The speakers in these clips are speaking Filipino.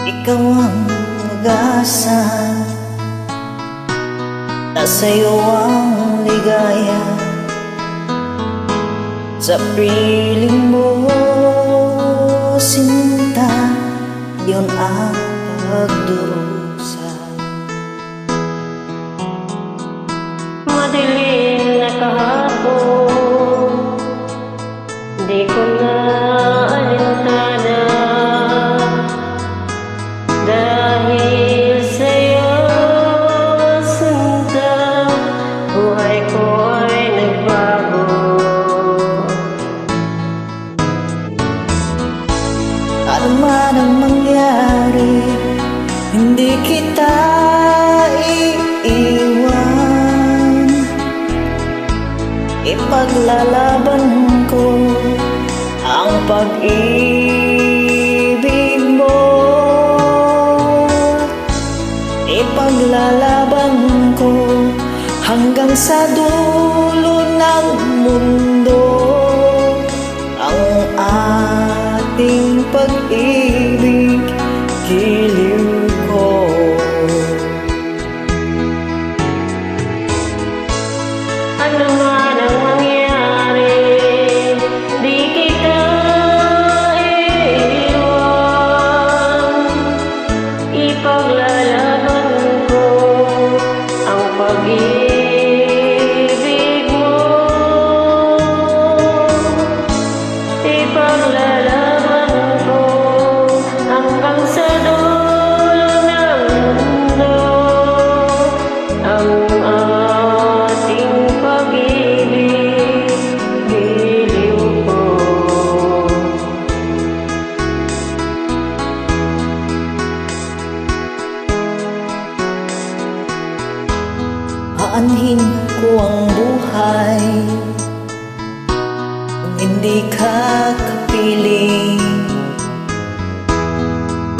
Ikaw ang mag-asa, nasa'yo ang ligaya. Sa piling mo, sinta, yun ang pagdurusa. Madilim na kahapon, di ko na alintana, dahil sa'yo, sinta, buhay ko ay nagbago. Ano man ang mangyari, hindi kita iiwan. Ipaglalaban ko ang pag-ibig mo. Ipaglalaban ko hanggang sa dulo ng mundo ang ating pag-ibig, giliw ko. Ano man ang mangyari, di kita iiwan. Ipaglalaban ko ang pag-ibig mo. Ipaglalaban ko hanggang sa dulo ng mundo ang ating pag-ibig, giliw ko. Aanhin ko ang buhay kung hindi ka kapiling.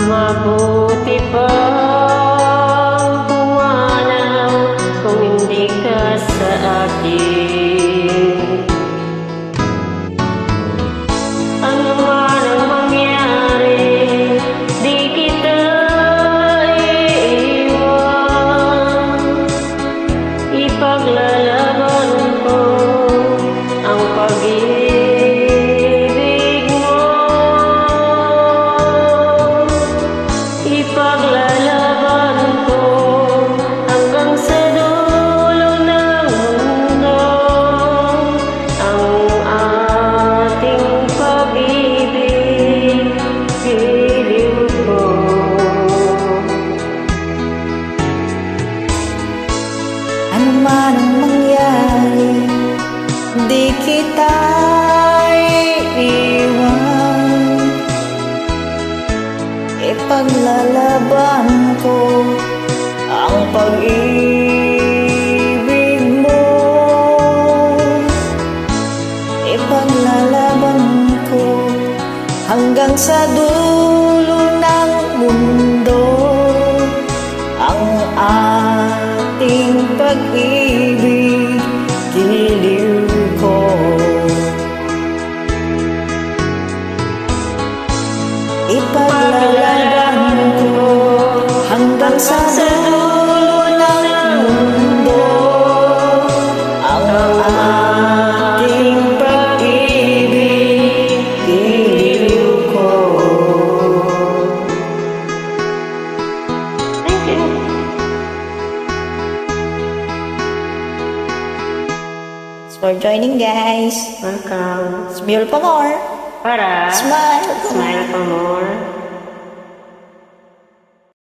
Mabuti pang pumanaw kung hindi ka sa akin. Ano man ang mangyari, di kita iiwan. Ipaglalaban ko ang pag-ibig mo. Ipaglalaban ko hanggang sa dulo ng mundo ang ating pag-ibig, giliw ko. Ano man ang mangyari, di kita iiwan. Ipaglalaban ko ang pag-ibig mo. Ipaglalaban ko hanggang sa dulo ng mundo ang ating pag-ibig, giliw ko. Ipaglalaban ko hanggang sa dulo ng mundo ang ating pag-ibig, giliw ko. Thank you. Thanks for joining, guys. Welcome. Smile pa more. Para Smile. smile for more.